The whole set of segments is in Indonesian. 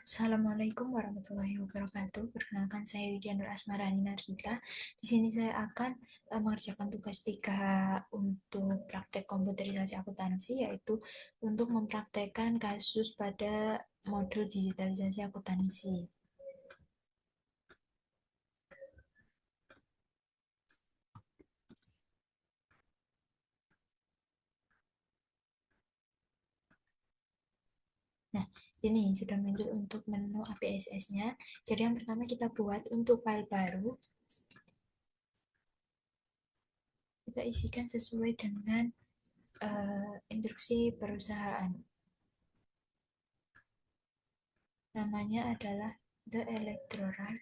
Assalamualaikum warahmatullahi wabarakatuh. Perkenalkan saya Widya Nur Asmarani Narita. Di sini saya akan mengerjakan tugas 3 untuk praktek komputerisasi akuntansi, yaitu untuk mempraktekkan kasus pada modul digitalisasi akuntansi. Nah, ini sudah muncul untuk menu APSS-nya. Jadi yang pertama kita buat untuk file baru, kita isikan sesuai dengan instruksi perusahaan. Namanya adalah The Electoral.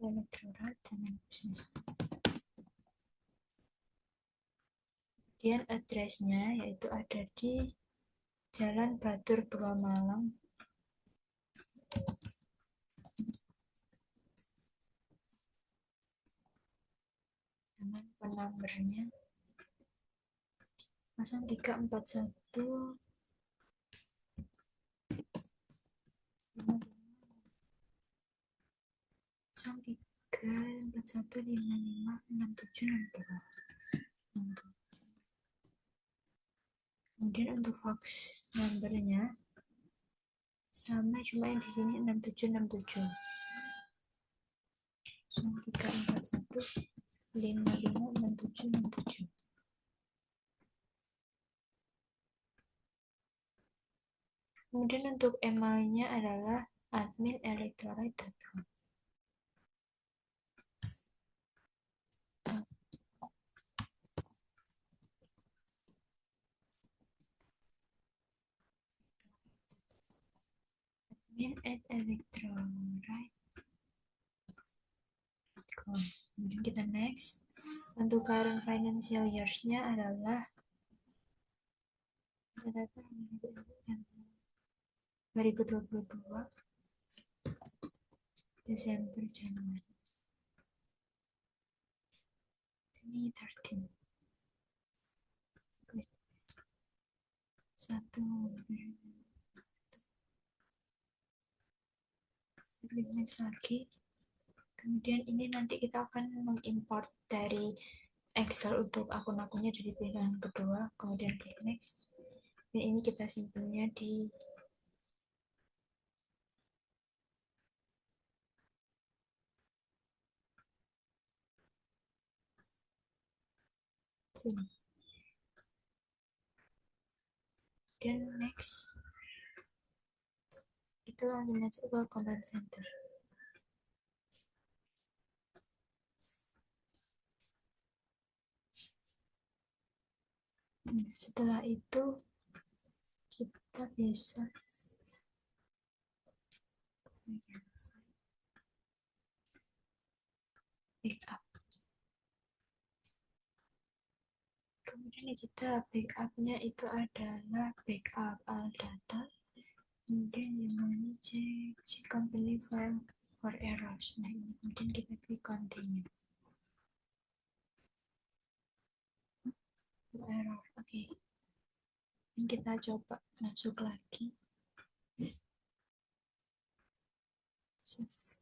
Electoral dengan bisnis. Kemudian address-nya yaitu ada di Jalan Batur 2 Malang. Dengan penomornya 0341 0341556762. Kemudian untuk fax numbernya sama, cuma yang di sini 6767. 0341556767. Kemudian untuk emailnya adalah admin@electrolite.com. admin@electrolite.com. Kemudian kita next. Untuk current financial years-nya adalah 2022 Desember Januari. Ini 13. Satu. Klik next lagi. Kemudian ini nanti kita akan mengimport dari Excel untuk akun-akunnya dari pilihan kedua. Kemudian klik next. Dan ini kita simpannya di sini. Dan next, kita langsung masuk ke command center. Nah, setelah itu kita bisa backup. Kemudian kita backupnya itu adalah backup all data. Kemudian yang mana check company file for errors. Nah, ini kemudian kita klik continue. Error, oke. Dan kita coba masuk lagi. Save.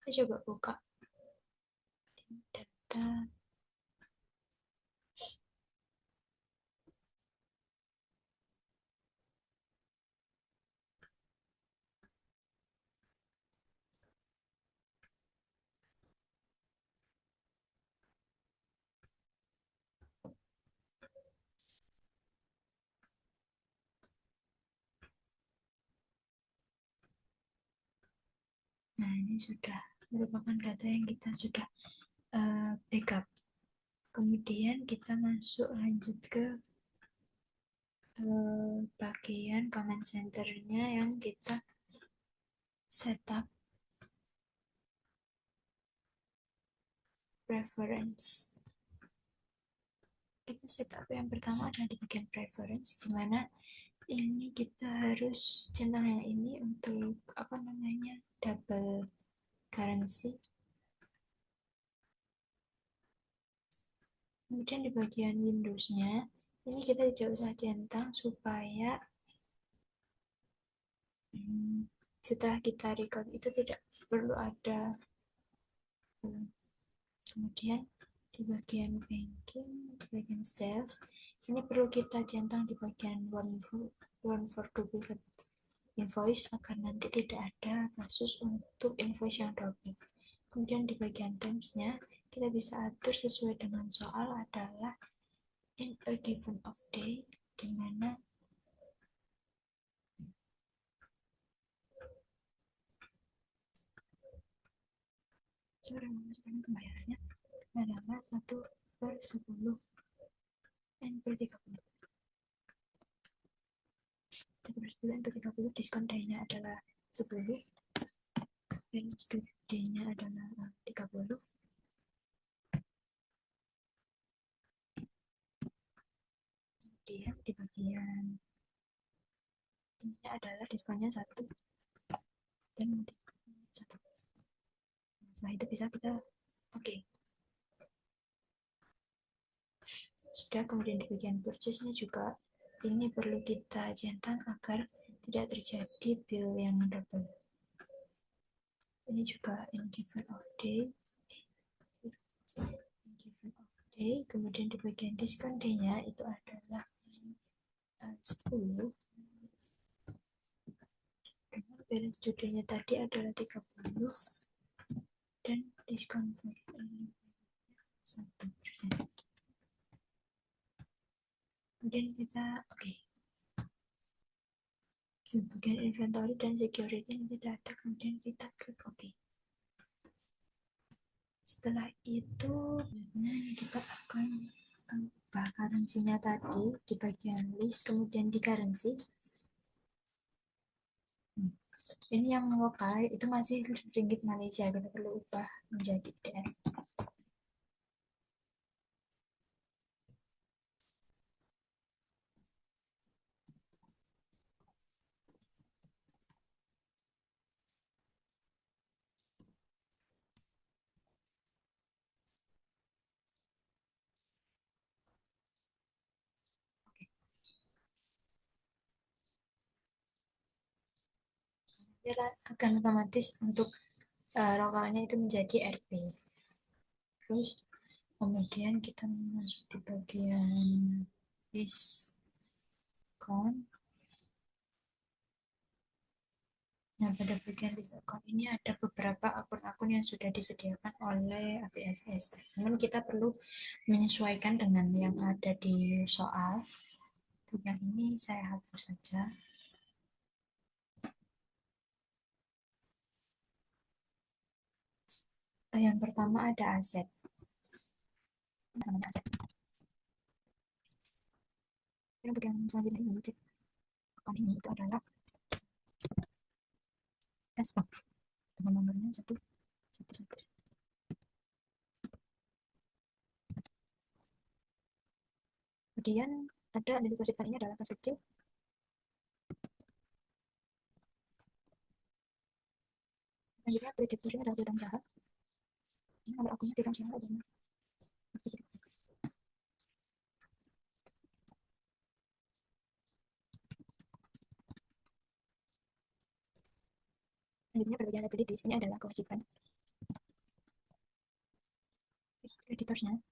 Kita coba buka data. Nah, ini sudah merupakan data yang kita sudah backup. Kemudian kita masuk lanjut ke bagian command center-nya yang kita setup preference. Kita setup yang pertama adalah di bagian preference, di mana ini kita harus centang yang ini untuk apa namanya double currency. Kemudian di bagian Windows-nya ini kita tidak usah centang supaya setelah kita record itu tidak perlu ada. Kemudian di bagian banking, di bagian sales, ini perlu kita centang di bagian one for duplicate invoice agar nanti tidak ada kasus untuk invoice yang double. Kemudian di bagian terms-nya kita bisa atur sesuai dengan soal adalah in a given of day, di mana cara memasukkan pembayarannya adalah 1/10 dan per 30. 1/10 dan per 30, diskon day-nya adalah 10 dan day-nya adalah 30. Kemudian di bagian ini adalah diskonnya 1 dan 1. Nah itu bisa kita oke. Sudah, kemudian di bagian purchase-nya juga ini perlu kita centang agar tidak terjadi bill yang double. Ini juga in given of day, kemudian di bagian diskon day-nya itu adalah 10 dengan balance judulnya tadi adalah 30 dan diskon 1%. Kemudian kita di bagian inventory dan security ini tidak ada, kemudian kita klik OK. Setelah itu kita akan ubah currency-nya tadi di bagian list, kemudian di currency. Ini yang lokal itu masih ringgit Malaysia, kita perlu ubah menjadi DR. Dia akan otomatis untuk lokalnya itu menjadi RP. Terus kemudian kita masuk di bagian diskon. Nah, pada bagian list account ini ada beberapa akun-akun yang sudah disediakan oleh APSS. Namun kita perlu menyesuaikan dengan yang ada di soal. Untuk yang ini saya hapus saja. Yang pertama ada aset. Namanya aset. Dan untuk yang selanjutnya ini cek akun ini itu adalah cashback dengan nomornya 111. Kemudian ada deposit fund, ini adalah kas kecil. Selanjutnya krediturnya adalah piutang jahat. Ini nomor akunnya piutang jahat adalah selanjutnya bagian liabilities, ini adalah kewajiban. Kreditorsnya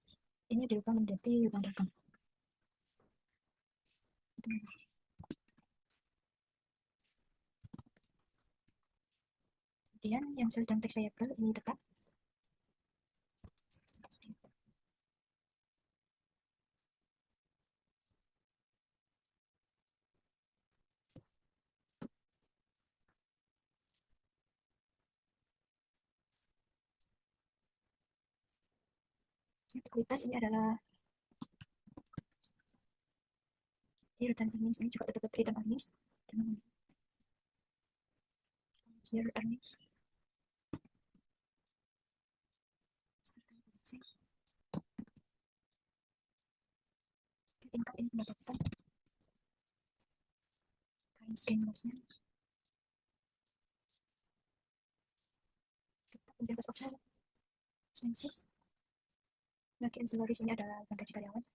ini dirubah menjadi utang dagang. Kemudian yang sales dan tax payable ini tetap. Ekuitas ini adalah di return earnings, ini juga tetap return earnings dengan year earnings. ini mendapatkan scan loss-nya, kita bebas offset expenses, lagi ancillaries ini adalah gaji karyawan.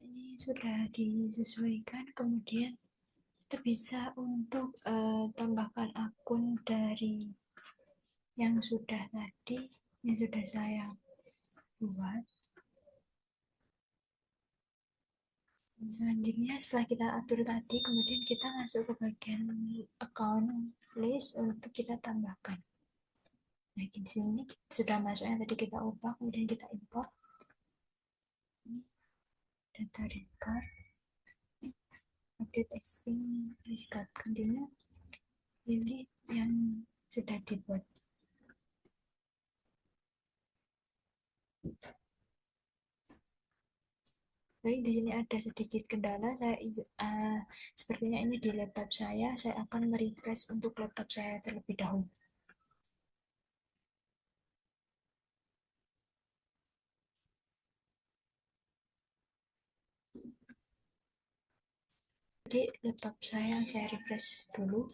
Ini sudah disesuaikan, kemudian kita bisa untuk tambahkan akun dari yang sudah tadi, yang sudah saya buat. Selanjutnya setelah kita atur tadi, kemudian kita masuk ke bagian account list untuk kita tambahkan. Nah, di sini sudah masuk yang tadi kita ubah, kemudian kita import. Data record, update existing, restart, continue, pilih yang sudah dibuat. Baik, di sini ada sedikit kendala. Sepertinya ini di laptop saya. Saya akan merefresh untuk laptop saya terlebih dahulu. Jadi laptop saya refresh dulu.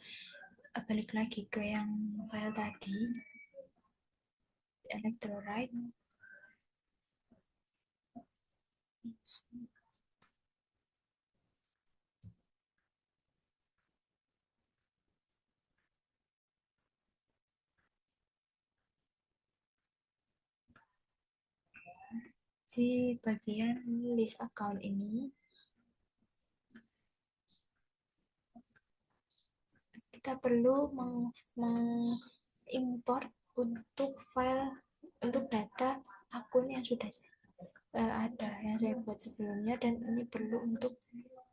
Balik lagi ke yang file tadi, Electrowrite. Di bagian list account ini, kita perlu mengimport untuk file, untuk data akun yang sudah ada, yang saya buat sebelumnya, dan ini perlu untuk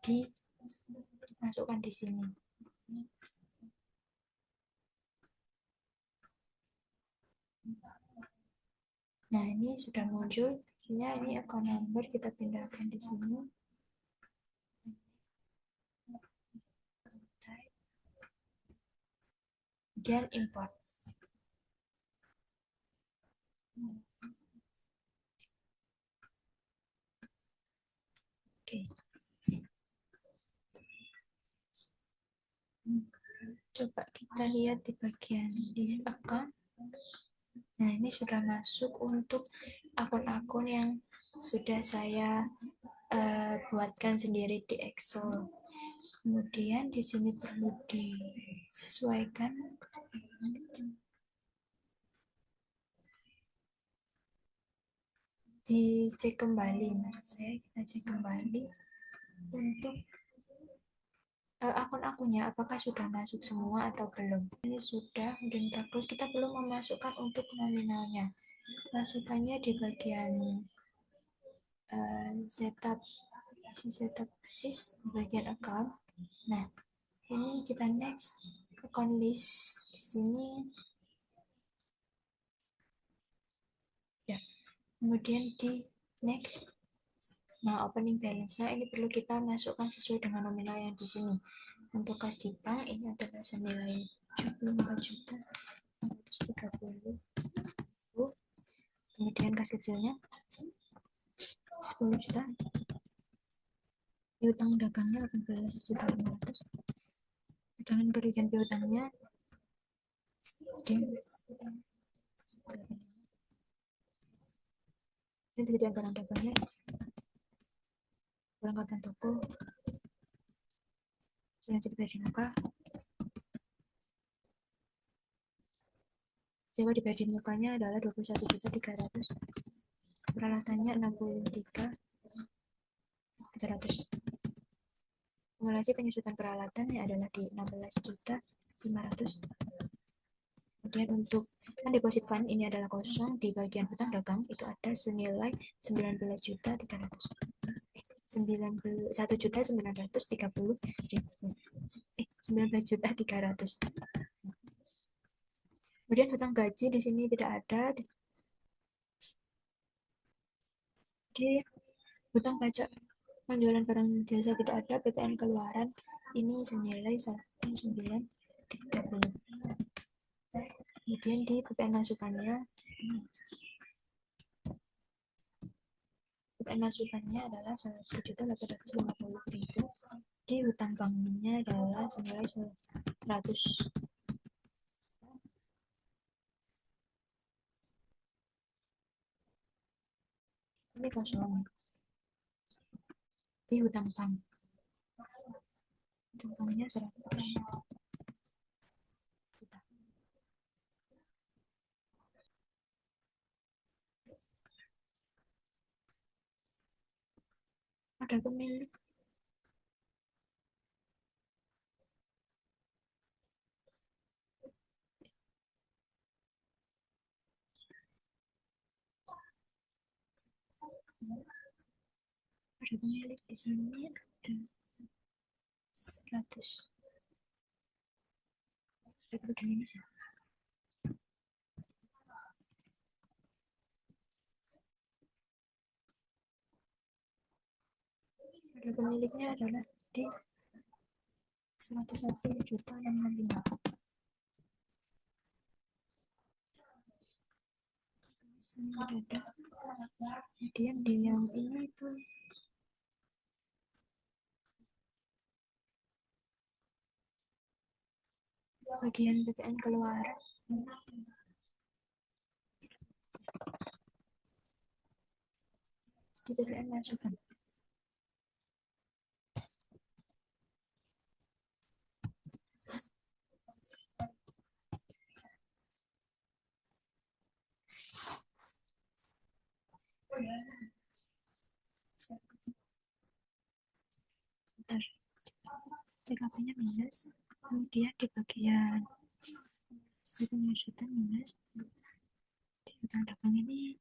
dimasukkan di sini. Nah, ini sudah muncul. Ini account number, kita pindahkan di sini. Kemudian import. Oke. Coba kita lihat di bagian list account. Nah, ini sudah masuk untuk akun-akun yang sudah saya buatkan sendiri di Excel. Kemudian di sini perlu disesuaikan, dicek kembali. Menurut saya kita cek kembali untuk akun-akunnya apakah sudah masuk semua atau belum. Ini sudah, dan terus kita belum memasukkan untuk nominalnya. Masukannya di bagian setup basis, di bagian account. Nah, ini kita next account list di sini. Ya, kemudian di next. Nah, opening balance-nya ini perlu kita masukkan sesuai dengan nominal yang di sini. Untuk kas di bank ini adalah senilai 74.630. Kemudian kas kecilnya 10 juta. Piutang dagangnya 18.500.000. Sedangkan kerugian piutangnya ini kerugian barang dagangnya perlengkapan toko sudah dibayar di muka, sewa dibayar di mukanya adalah 21.300.000, peralatannya 63.300. akumulasi penyusutan peralatannya adalah di 16.500. Kemudian untuk deposit fund ini adalah kosong, di bagian hutang dagang itu ada senilai 19.300. 19.300.000. Kemudian hutang gaji di sini tidak ada. Di hutang pajak penjualan barang jasa tidak ada. PPN keluaran ini senilai 1.930. Kemudian di PPN masukannya adalah 1.850.000. Di hutang banknya adalah senilai 100. Ini kosong. Di hutang banknya 100. Ada pemilik. Ada pemilik di sini ada 100. Ada begini sih. Ada pemiliknya adalah di 101.665. Sini ada. Kemudian di yang ini itu bagian PPN keluaran. Di PPN masukan. Bentar. CKP-nya minus. Kemudian di bagian penyusutan minus. Di hutang dagang ini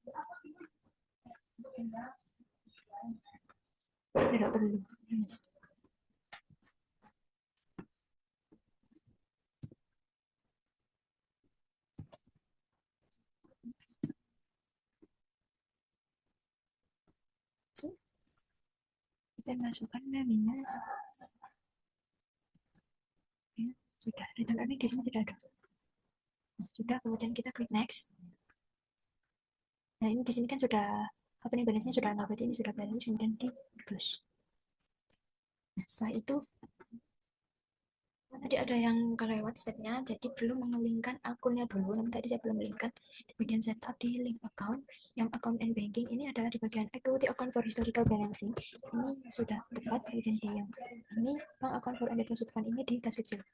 tidak perlu minus. Kita masukkannya minus. Ya, sudah. Return earning di sini tidak ada. Sudah, kemudian kita klik next. Nah, ini di sini kan sudah opening balance-nya sudah 0, berarti ini sudah balance, kemudian di close. Nah, setelah itu tadi ada yang kelewat stepnya, jadi belum mengelingkan akunnya dulu. Namun tadi saya belum melingkan di bagian setup di link account. Yang account and banking ini adalah di bagian equity account for historical balancing. Ini sudah tepat, kemudian di yang ini bank account for deposit fund ini di kas kecil.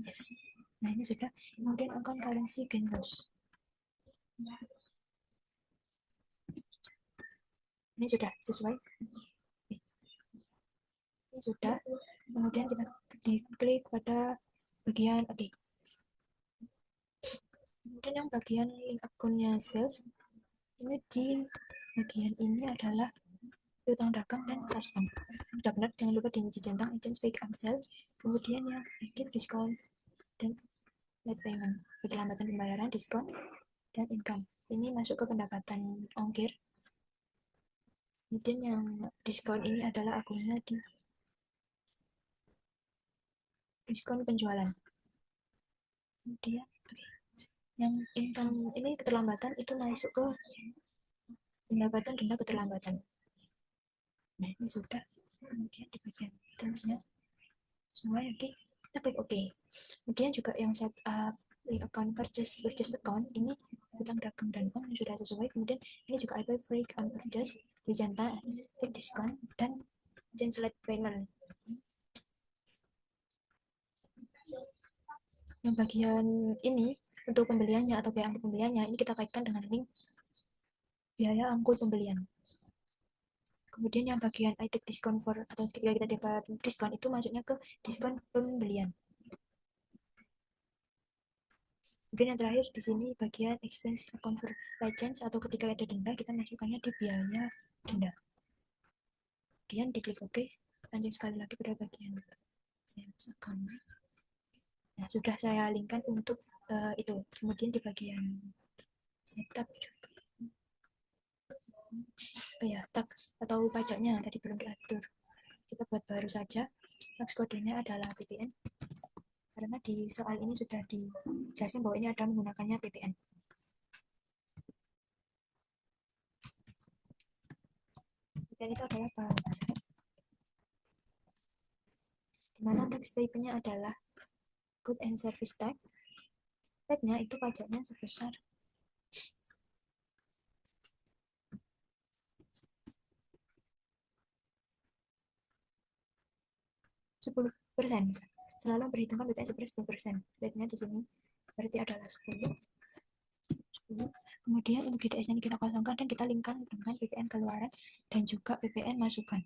Yes. Nah, ini sudah. Kemudian account currency gain loss. Ini sudah sesuai. Ini sudah. Kemudian kita diklik pada bagian oke. Kemudian yang bagian link akunnya sales ini di bagian ini adalah utang dagang dan kas bank. Sudah benar, jangan lupa diisi centang agent fake upsell. Kemudian yang active diskon dan late payment, keterlambatan pembayaran, diskon dan income. Ini masuk ke pendapatan ongkir. Kemudian yang diskon ini adalah akunnya di diskon penjualan. Kemudian yang income ini keterlambatan itu masuk ke pendapatan denda keterlambatan. Nah, ini sudah. Kemudian di bagian terusnya semua oke, kita klik oke. Kemudian juga yang setup link account purchase account ini hutang dagang dan bank sudah sesuai. Kemudian ini juga I buy free on purchase, Wijanta, take discount dan cancel payment. Yang bagian ini untuk pembeliannya atau biaya angkut pembeliannya ini kita kaitkan dengan link biaya angkut pembelian. Kemudian yang bagian I take discount for, atau ketika kita dapat diskon itu masuknya ke diskon pembelian. Kemudian yang terakhir di sini bagian expense account for license, atau ketika ada denda kita masukkannya di biaya denda. Kemudian diklik OK. Lanjut sekali lagi pada bagian sales account. Nah, sudah saya linkkan untuk itu. Kemudian di bagian setup juga. Oh ya, tag atau pajaknya tadi belum diatur. Kita buat baru saja. Tax kodenya adalah PPN. Karena di soal ini sudah dijelaskan bahwa ini ada menggunakannya PPN. PPN itu adalah pajak. Dimana tax type-nya adalah good and service tax. Rate-nya itu pajaknya sebesar 10%. Selalu perhitungan BPN seperti 10%. Rate-nya di sini berarti adalah 10. Kemudian untuk GTS-nya kita kosongkan dan kita linkkan dengan PPN keluaran dan juga PPN masukan.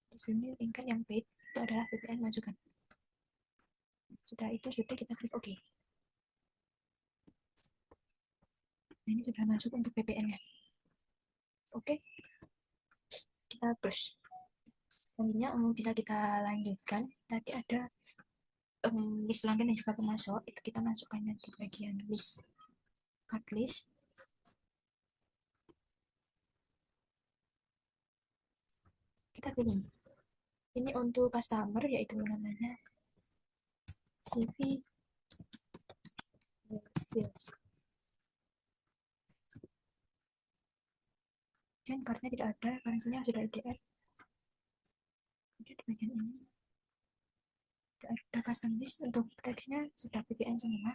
Di sini linkkan yang paid itu adalah PPN masukan. Setelah itu sudah kita klik OK. Nah, ini sudah masuk untuk PPN-nya. Oke, kita push. Selanjutnya bisa kita lanjutkan. Tadi ada list pelanggan dan juga pemasok. Itu kita masukkannya di bagian list, card list. Kita pilih. Ini untuk customer, yaitu namanya CV Fields. Dan karena tidak ada, currency-nya sudah LDR. Di bagian ini ada custom list. Untuk teksnya sudah PPN semua.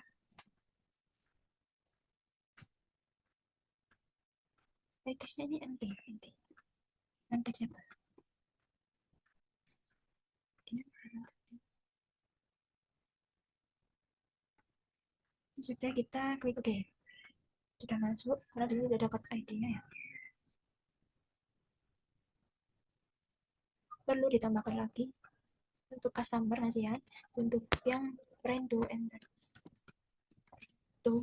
Teksnya ini NT. Dan teksnya apa? Sudah, kita klik OK. Sudah masuk, karena di sini sudah dapat ID-nya ya. Perlu ditambahkan lagi untuk customer nasihat untuk yang rent to enter to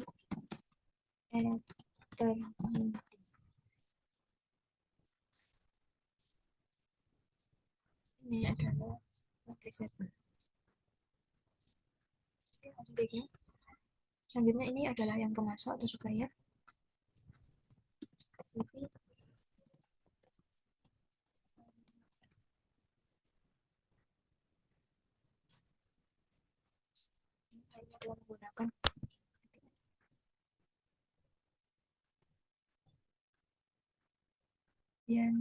enter ini adalah matrix level. Selanjutnya ini adalah yang pemasok atau supplier. Ini adalah menggunakan yang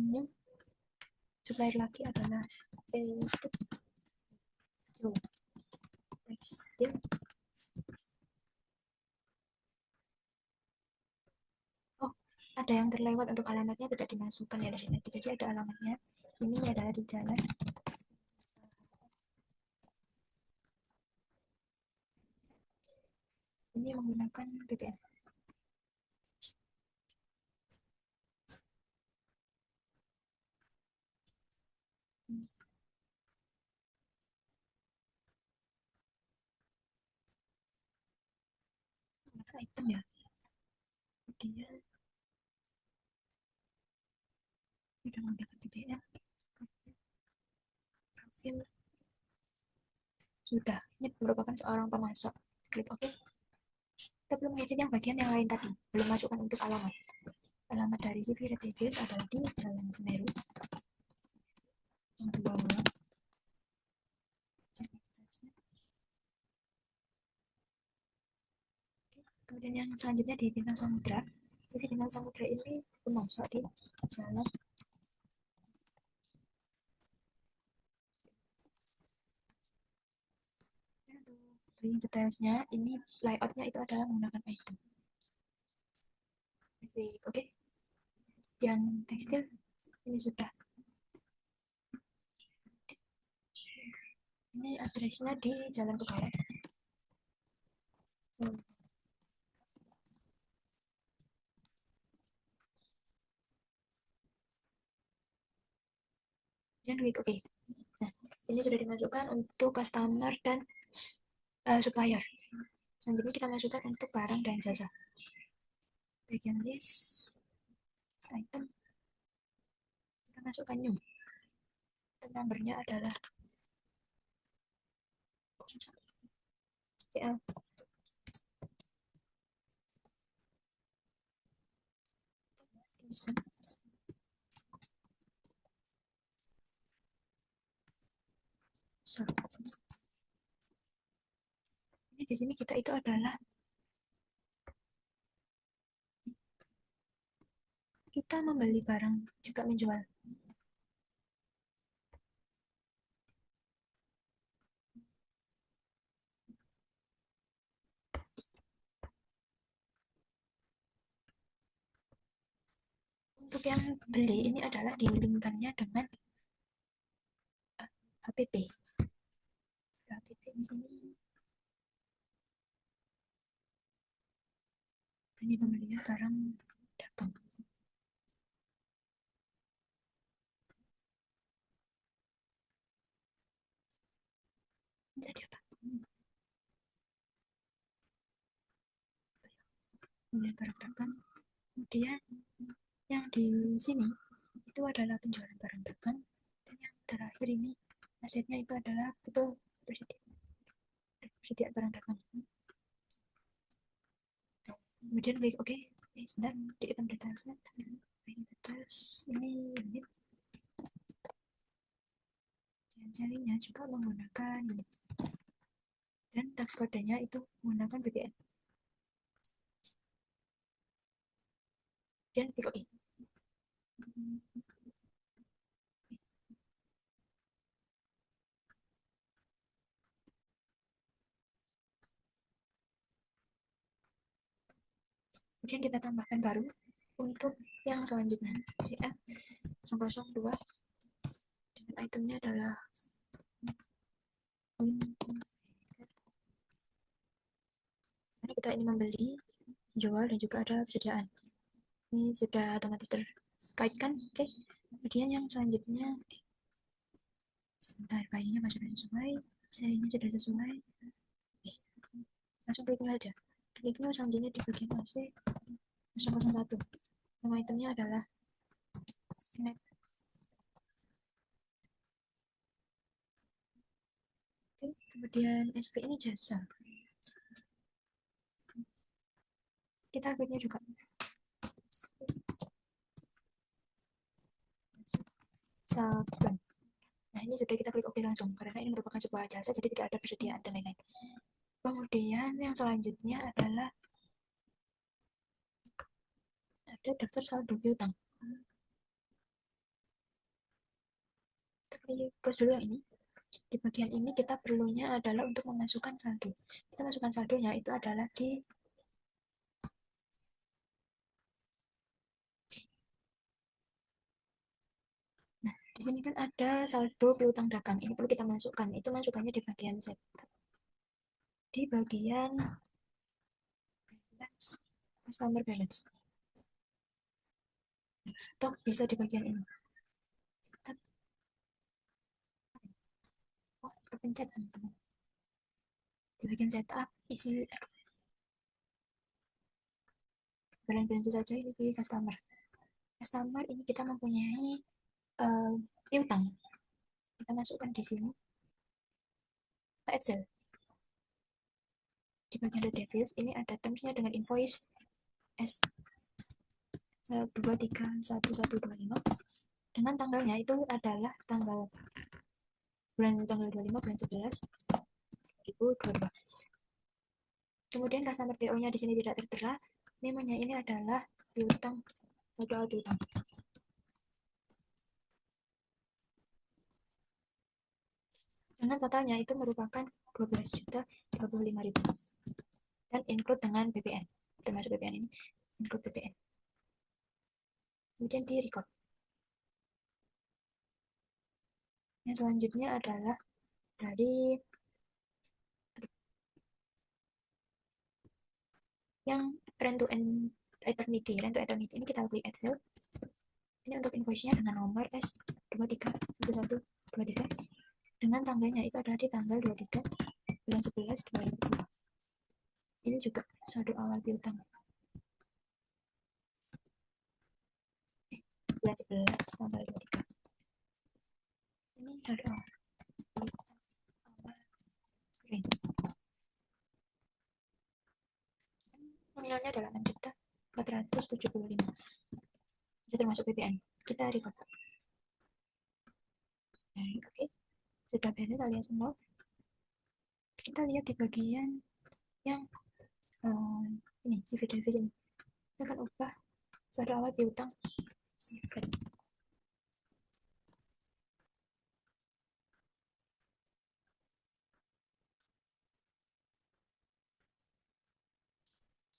supplier lagi adalah tekstil. Oh, ada yang terlewat, untuk alamatnya tidak dimasukkan ya dari sini. Jadi ada alamatnya. Ini adalah di jalan. Ini menggunakan BPN. Item ya. Dia sudah menggunakan BPN. Profil sudah. Ini merupakan seorang pemasok. Klik OK. Kita belum mengedit yang bagian yang lain tadi. Belum masukkan untuk alamat. Alamat dari CV Retivius adalah di Jalan Semeru. Yang bawah. Kemudian yang selanjutnya di Bintang Samudra. Jadi Bintang Samudra ini pemasok di Jalan lebih detailnya, ini layoutnya itu adalah menggunakan item. Oke. Yang tekstil ini sudah. Ini addressnya di Jalan Pekalongan. dan klik OK. Nah, ini sudah dimasukkan untuk customer dan supplier. Selanjutnya kita masukkan untuk barang dan jasa. Bagian list item, kita masukkan new. Dan numbernya adalah CL. Ini di sini kita itu adalah kita membeli barang juga menjual. Untuk yang beli ini adalah dilingkannya dengan HPP. HPP di sini. Ini pembelian barang dagang. Ini tadi apa? Pembelian barang dagang. Kemudian yang di sini itu adalah penjualan barang dagang, dan yang terakhir ini asetnya itu adalah betul persediaan barang dagang. Kemudian klik OK. Sebentar, di item detailsnya ini atas ini unit, dan sellingnya juga menggunakan unit, dan tax kodenya itu menggunakan BBN. Dan klik OK. Kemudian kita tambahkan baru untuk yang selanjutnya CF 002, dan itemnya adalah karena kita ini membeli, jual, dan juga ada persediaan. Ini sudah otomatis terkaitkan. Oke. Kemudian yang selanjutnya sebentar, bayinya masih sudah sesuai, saya sudah sesuai. Oke. Langsung klik new aja. Klik new, selanjutnya di bagian AC 001. Nama itemnya adalah snack. Oke. Kemudian SP ini jasa. Kita kliknya juga sabun. Nah, ini sudah kita klik OK langsung karena ini merupakan sebuah jasa, jadi tidak ada persediaan dan lain-lain. Kemudian yang selanjutnya adalah ada daftar saldo piutang. Kita klik close dulu yang ini. Di bagian ini kita perlunya adalah untuk memasukkan saldo. Kita masukkan saldonya itu adalah di di sini kan ada saldo piutang dagang. Ini perlu kita masukkan. Itu masukkannya di bagian setup. Di bagian balance, customer balance. Atau bisa di bagian ini. Setup. Oh, kepencet teman-teman. Di bagian setup, isi balance saja ini di customer. Customer ini kita mempunyai piutang. Kita masukkan di sini. Kita Excel. Di bagian the devils ini ada termsnya dengan invoice S 231125 dengan tanggalnya itu adalah tanggal 25 bulan 11 2022. Kemudian customer PO-nya di sini tidak tertera. Memonya ini adalah piutang, modal piutang. Dengan totalnya itu merupakan 12.035.000 dan include dengan BPN. Termasuk BPN ini, include BPN. Kemudian di record. Yang selanjutnya adalah dari yang rent to eternity. Rent to eternity ini kita klik Excel. Ini untuk invoice-nya dengan nomor S 23, 11, 23. Dengan tanggalnya itu adalah di tanggal 23 bulan 11 2002. Ini juga saldo awal piutang. Bulan 11 tanggal 23. Ini saldo awal piutang awal kering. Nominalnya adalah 6.475. Itu termasuk PPN. Kita record. Nah, oke. Sudah balance alias 0. Kita lihat di bagian yang ini sifat defisit ini. Kita akan ubah saldo awal piutang sifat.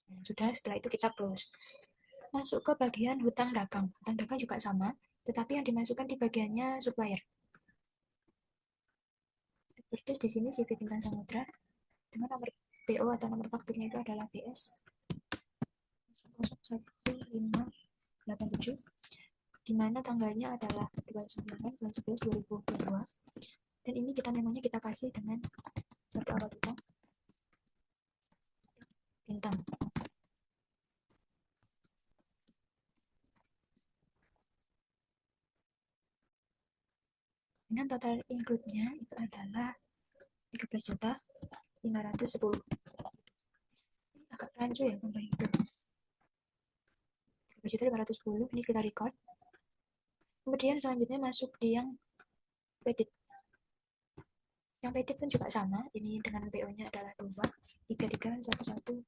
Nah, sudah, setelah itu kita close. Masuk ke bagian hutang dagang. Hutang dagang juga sama, tetapi yang dimasukkan di bagiannya supplier. Purchase di sini CV Bintang Samudra dengan nomor PO atau nomor fakturnya itu adalah BS 01587, di mana tanggalnya adalah 29 bulan 11 2022. Dan ini kita memangnya kita kasih dengan saldo awal hutang bintang. Dengan total include-nya itu adalah 13.510. Agak rancu ya tambah itu. 13.510 ini kita record. Kemudian selanjutnya masuk di yang petit. Yang petit pun juga sama, ini dengan PO-nya adalah 2, 33, 11, pen.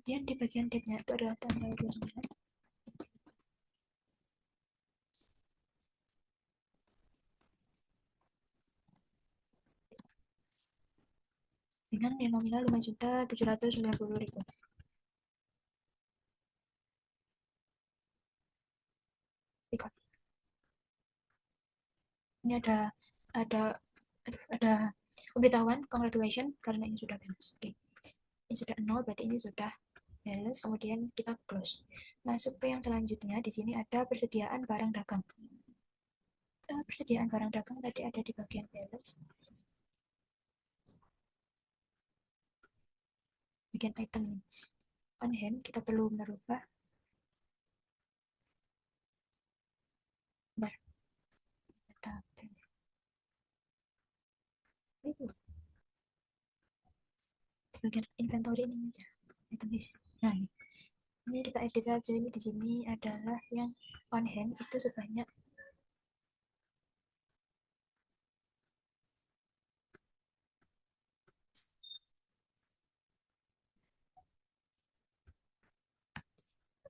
Kemudian di bagian date-nya itu adalah tanggal 29. Dengan nominal 5.790.000. Record. Ini ada pemberitahuan congratulations karena ini sudah balance. Oke. Ini sudah 0, berarti ini sudah balance. Kemudian kita close. Masuk ke yang selanjutnya. Di sini ada persediaan barang dagang. Persediaan barang dagang tadi ada di bagian balance. Bagian item on hand kita perlu merubah. Bentar. Itu bagian inventory ini aja. Item list. Nah, ini kita edit saja. Ini di sini adalah yang on hand itu sebanyak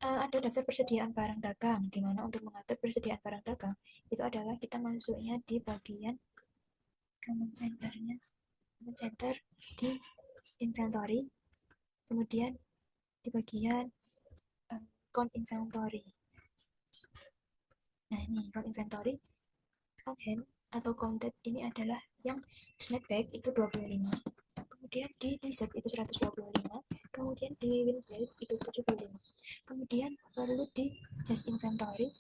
ada daftar persediaan barang dagang, di mana untuk mengatur persediaan barang dagang itu adalah kita masuknya di bagian command center-nya, command center di inventory, kemudian di bagian count inventory. Nah, ini count inventory, count hand atau counted ini adalah yang snapback itu 25, kemudian di t-shirt itu 125, kemudian di windbreak itu 75, kemudian perlu di just inventory,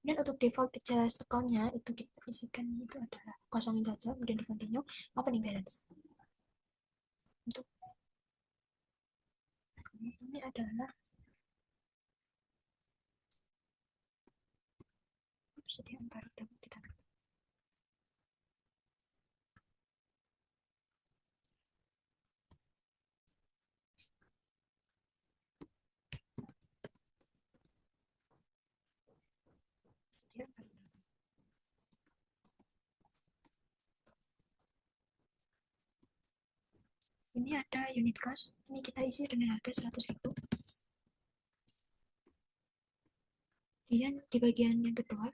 dan untuk default adjust account-nya itu kita isikan itu adalah kosongin saja, kemudian di continue opening balance. Untuk ini adalah persediaan barang dagang kita. Ini ada unit cost, ini kita isi dengan harga 100.000. Kemudian di bagian yang kedua,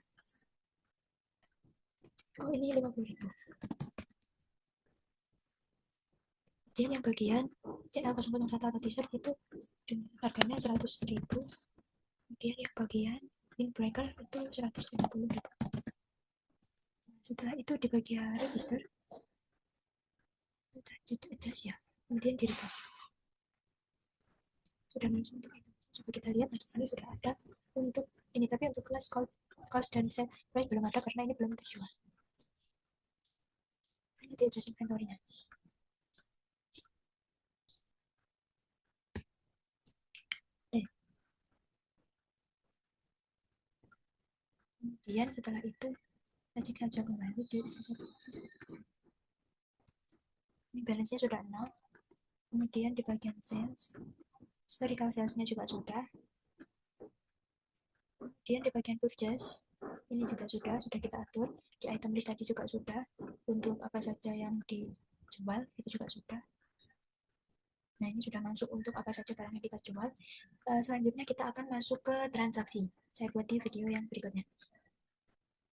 ini 50.000. Kemudian yang bagian CL001 atau t-shirt itu harganya 100.000. Kemudian yang bagian windbreaker itu 150.000. Setelah itu di bagian register, kita adjust ya, kemudian di recap. Sudah masuk untuk itu. Coba kita lihat, nah di sini sudah ada untuk ini, tapi untuk kelas cost dan set price belum ada karena ini belum terjual. Ini di adjust inventory-nya. Kemudian setelah itu kita cek aja kembali di sisi proses. Ini balance-nya sudah 0. Kemudian di bagian sales, historical sales-nya juga sudah. Kemudian di bagian purchase, ini juga sudah kita atur. Di item list tadi juga sudah. Untuk apa saja yang dijual, itu juga sudah. Nah, ini sudah masuk untuk apa saja barang yang kita jual. Selanjutnya kita akan masuk ke transaksi. Saya buat di video yang berikutnya.